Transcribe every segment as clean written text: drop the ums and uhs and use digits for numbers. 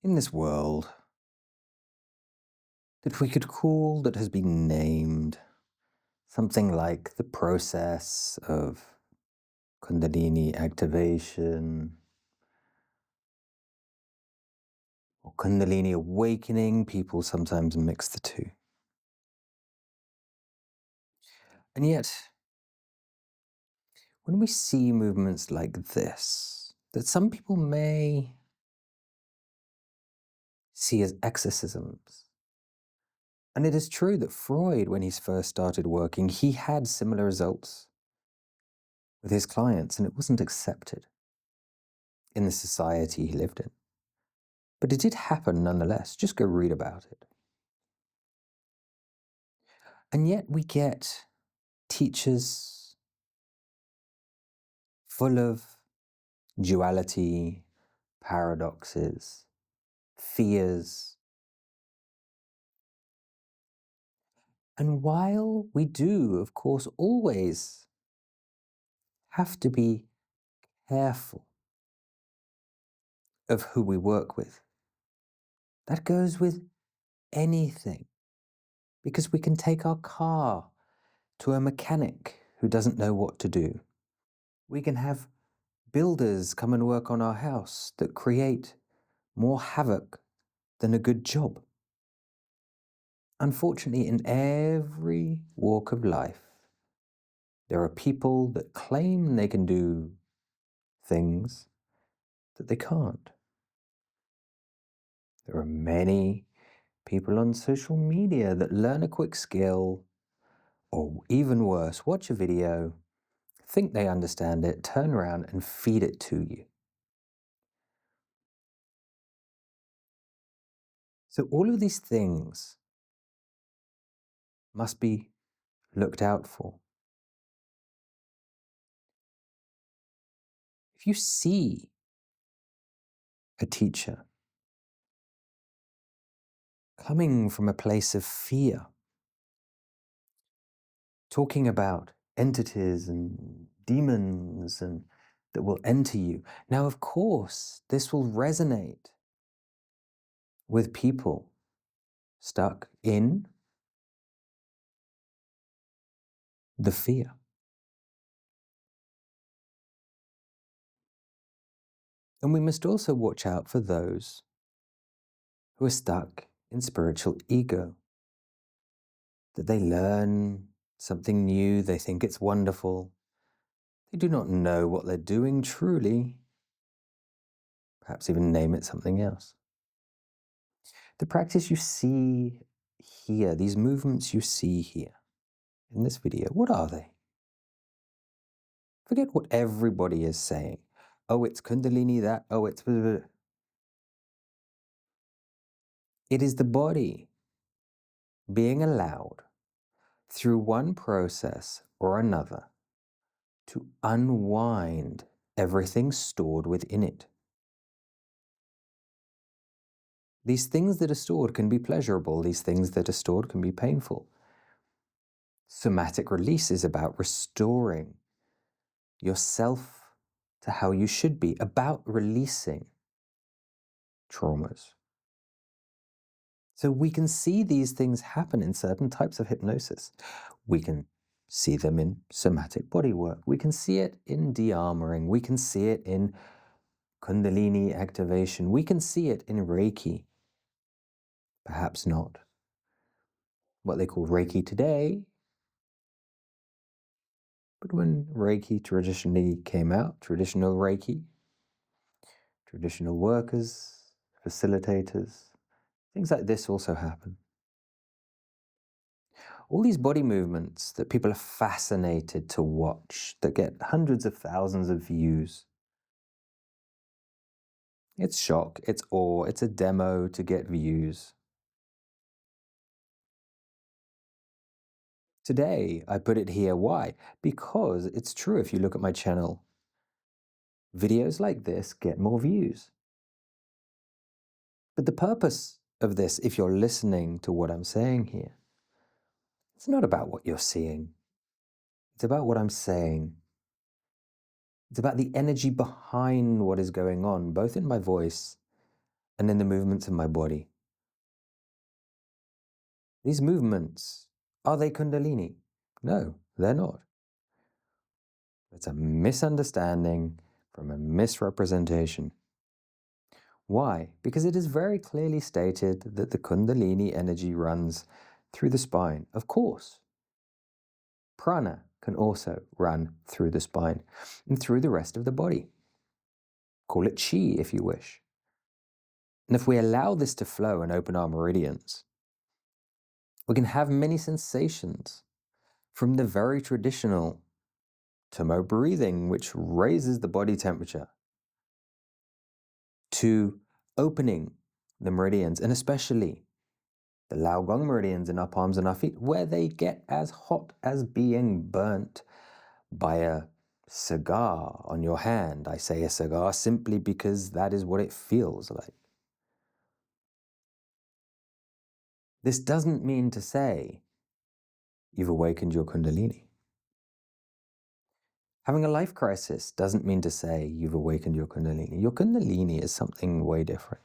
in this world that we could call, that has been named, something like the process of Kundalini activation or Kundalini awakening. People sometimes mix the two. And yet, when we see movements like this, that some people may see as exorcisms, and it is true that Freud, when he first started working, he had similar results with his clients, and it wasn't accepted in the society he lived in. But it did happen nonetheless. Just go read about it. And yet we get teachers full of duality, paradoxes, fears. And while we do, of course, always have to be careful of who we work with, that goes with anything. Because we can take our car to a mechanic who doesn't know what to do. We can have builders come and work on our house that create more havoc than a good job. Unfortunately, in every walk of life, there are people that claim they can do things that they can't. There are many people on social media that learn a quick skill, or even worse, watch a video, think they understand it, turn around and feed it to you. So all of these things must be looked out for. If you see a teacher coming from a place of fear, talking about entities and demons and that will enter you. Now, of course, this will resonate with people stuck in the fear. And we must also watch out for those who are stuck in spiritual ego, that they learn something new, they think it's wonderful, they do not know what they're doing truly, perhaps even name it something else. The practice you see here, these movements you see here in this video, what are they? Forget what everybody is saying. Oh, it's Kundalini that, oh, it's... blah, blah, blah. It is the body being allowed through one process or another to unwind everything stored within it. These things that are stored can be pleasurable. These things that are stored can be painful. Somatic release is about restoring yourself to how you should be, about releasing traumas. So we can see these things happen in certain types of hypnosis. We can see them in somatic bodywork. We can see it in de-armoring. We can see it in Kundalini activation. We can see it in Reiki. Perhaps not what they call Reiki today, but when Reiki traditionally came out, traditional Reiki, traditional workers, facilitators, things like this also happen. All these body movements that people are fascinated to watch, that get hundreds of thousands of views. It's shock, it's awe, it's a demo to get views. Today, I put it here. Why? Because it's true. If you look at my channel, videos like this get more views. But the purpose of this, if you're listening to what I'm saying here, it's not about what you're seeing. It's about what I'm saying. It's about the energy behind what is going on, both in my voice and in the movements of my body. These movements, are they Kundalini? No, they're not. It's a misunderstanding from a misrepresentation. Why? Because it is very clearly stated that the Kundalini energy runs through the spine. Of course, prana can also run through the spine and through the rest of the body. Call it chi if you wish. And if we allow this to flow and open our meridians, we can have many sensations, from the very traditional Tomo breathing, which raises the body temperature, to opening the meridians, and especially the Lao Gong meridians in our palms and our feet, where they get as hot as being burnt by a cigar on your hand. I say a cigar simply because that is what it feels like. This doesn't mean to say you've awakened your Kundalini. Having a life crisis doesn't mean to say you've awakened your Kundalini. Your Kundalini is something way different.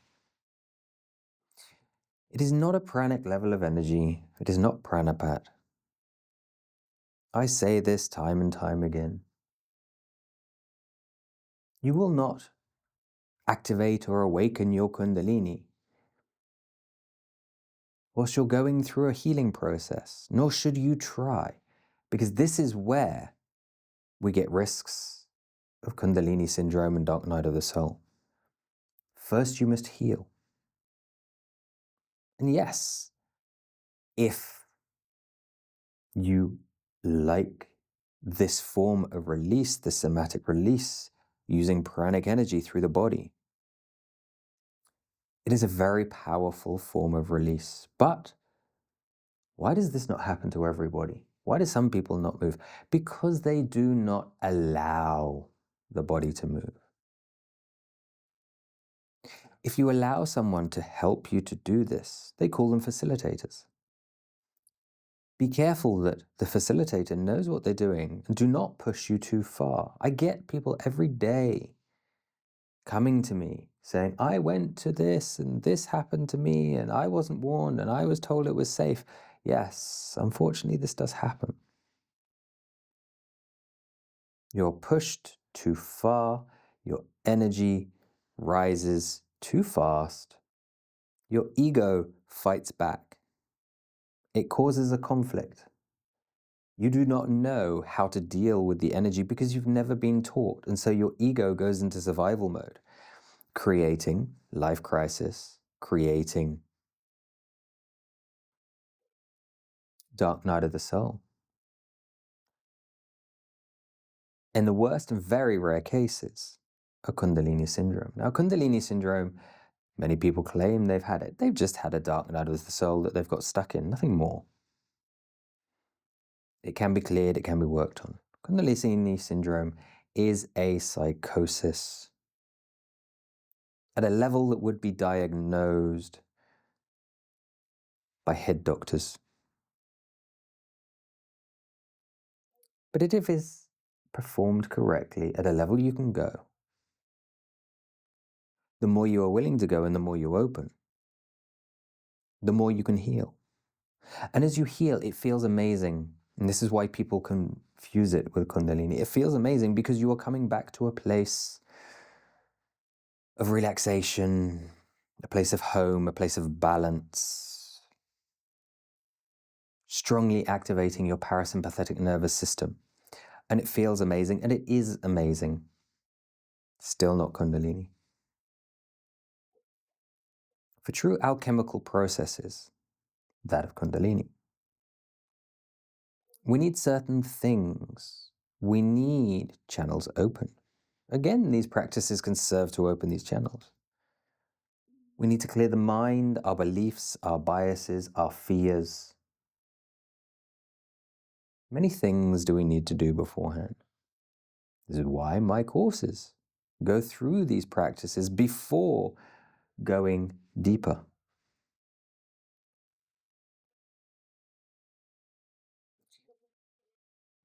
It is not a pranic level of energy. It is not pranapat. I say this time and time again. You will not activate or awaken your Kundalini whilst you're going through a healing process, nor should you try, because this is where we get risks of Kundalini syndrome and dark night of the soul. First, you must heal. And yes, if you like this form of release, the somatic release, using pranic energy through the body, it is a very powerful form of release. But why does this not happen to everybody? Why do some people not move? Because they do not allow the body to move. If you allow someone to help you to do this, they call them facilitators. Be careful that the facilitator knows what they're doing and do not push you too far. I get people every day coming to me saying, I went to this and this happened to me and I wasn't warned and I was told it was safe. Yes, unfortunately, this does happen. You're pushed too far, your energy rises too fast, your ego fights back. It causes a conflict. You do not know how to deal with the energy because you've never been taught, and so your ego goes into survival mode, creating life crisis, creating dark night of the soul. In the worst and very rare cases, a Kundalini syndrome. Now, Kundalini syndrome, many people claim they've had it. They've just had a dark night of the soul that they've got stuck in, nothing more. It can be cleared, it can be worked on. Kundalini syndrome is a psychosis at a level that would be diagnosed by head doctors. But if it is performed correctly at a level you can go, the more you are willing to go and the more you open, the more you can heal. And as you heal, it feels amazing. And this is why people confuse it with Kundalini. It feels amazing because you are coming back to a place of relaxation, a place of home, a place of balance, strongly activating your parasympathetic nervous system. And it feels amazing, and it is amazing. Still not Kundalini. For true alchemical processes, that of Kundalini, we need certain things. We need channels open. Again, these practices can serve to open these channels. We need to clear the mind, our beliefs, our biases, our fears. Many things do we need to do beforehand. This is why my courses go through these practices before going deeper.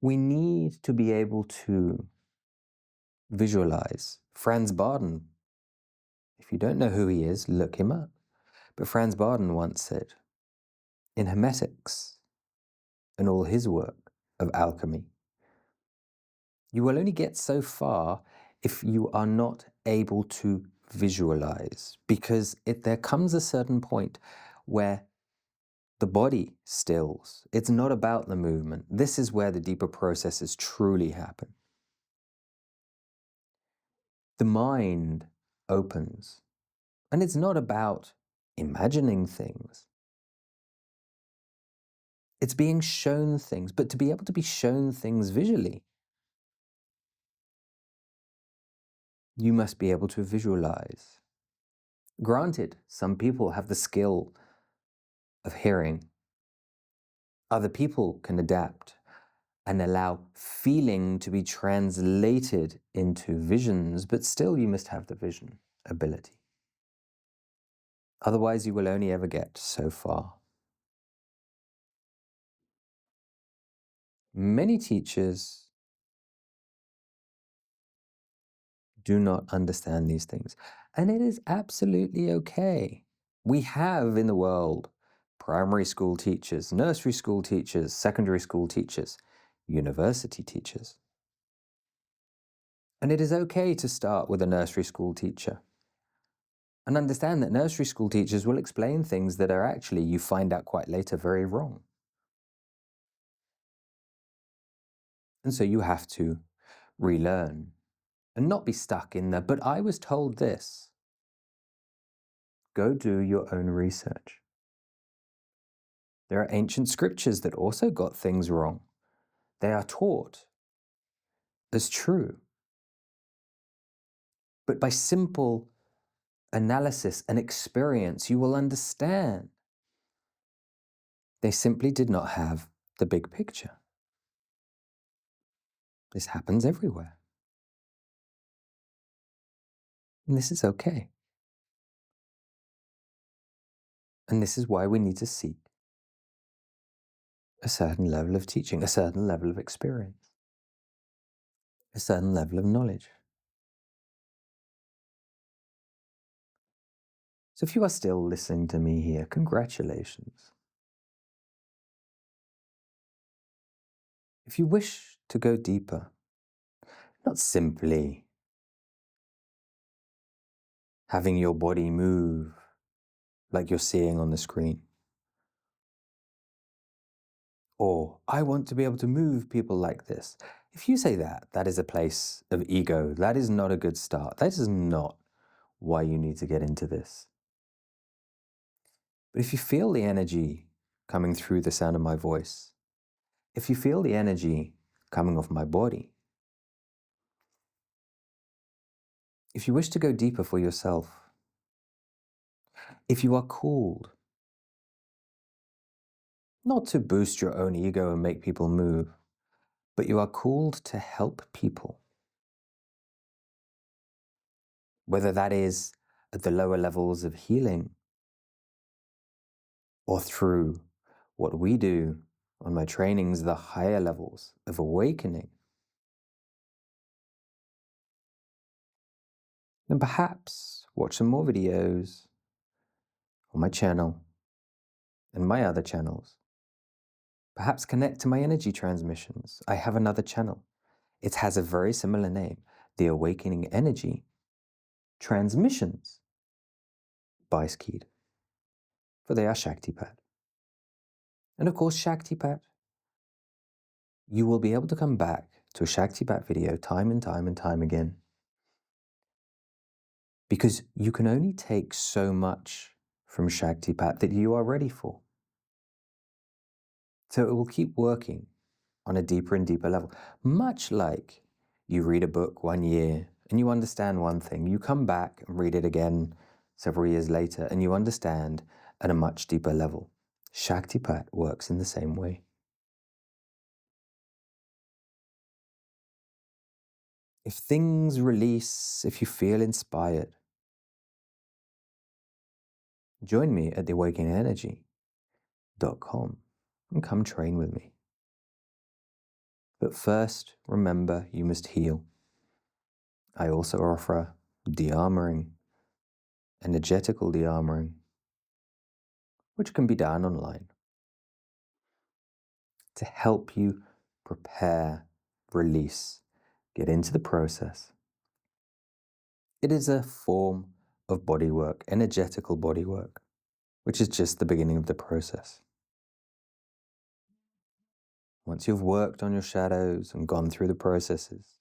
We need to be able to visualize. Franz Barden, If you don't know who he is, look him up. But Franz Barden once said, in Hermetics and all his work of alchemy, you will only get so far if you are not able to visualize, because there comes a certain point where the body stills. It's not about the movement. This is where the deeper processes truly happen. The mind opens, and it's not about imagining things. It's being shown things, but to be able to be shown things visually, you must be able to visualize. Granted, some people have the skill of hearing. Other people can adapt and allow feeling to be translated into visions, but still you must have the vision ability. Otherwise, you will only ever get so far. Many teachers do not understand these things, and it is absolutely okay. We have in the world primary school teachers, nursery school teachers, secondary school teachers, university teachers. And it is okay to start with a nursery school teacher and understand that nursery school teachers will explain things that are actually, you find out quite later, very wrong. And so you have to relearn and not be stuck in there. But I was told this. Go do your own research. There are ancient scriptures that also got things wrong. They are taught as true. But by simple analysis and experience, you will understand. They simply did not have the big picture. This happens everywhere. And this is okay. And this is why we need to seek a certain level of teaching, a certain level of experience, a certain level of knowledge. So if you are still listening to me here, congratulations. If you wish to go deeper, not simply having your body move like you're seeing on the screen, or I want to be able to move people like this. If you say that, that is a place of ego. That is not a good start. That is not why you need to get into this. But if you feel the energy coming through the sound of my voice, if you feel the energy coming off my body, if you wish to go deeper for yourself, if you are called not to boost your own ego and make people move, but you are called to help people, whether that is at the lower levels of healing or through what we do on my trainings, the higher levels of awakening, then perhaps watch some more videos on my channel and my other channels. Perhaps connect to my energy transmissions. I have another channel. It has a very similar name, the Awakening Energy Transmissions by Skeed, for they are Shaktipat. And of course, Shaktipat, you will be able to come back to a Shaktipat video time and time and time again, because you can only take so much from Shaktipat that you are ready for. So it will keep working on a deeper and deeper level, much like you read a book 1 year and you understand one thing, you come back and read it again several years later and you understand at a much deeper level. Shaktipat works in the same way. If things release, if you feel inspired, join me at theawakeningenergy.com and come train with me. But first, remember, you must heal. I also offer de-armoring, energetical de-armoring, which can be done online, to help you prepare, release, get into the process. It is a form of bodywork, energetical bodywork, which is just the beginning of the process. Once you've worked on your shadows and gone through the processes,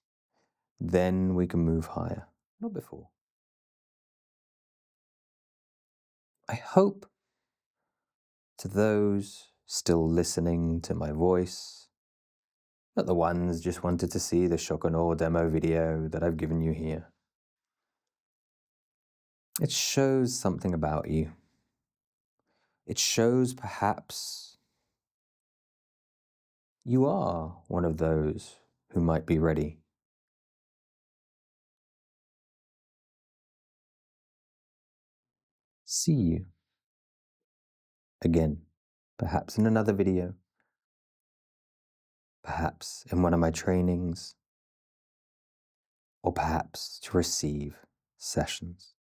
then we can move higher, not before. I hope to those still listening to my voice, not the ones just wanted to see the shock and awe demo video that I've given you here. It shows something about you. It shows perhaps you are one of those who might be ready. See you again, perhaps in another video, perhaps in one of my trainings, or perhaps to receive sessions.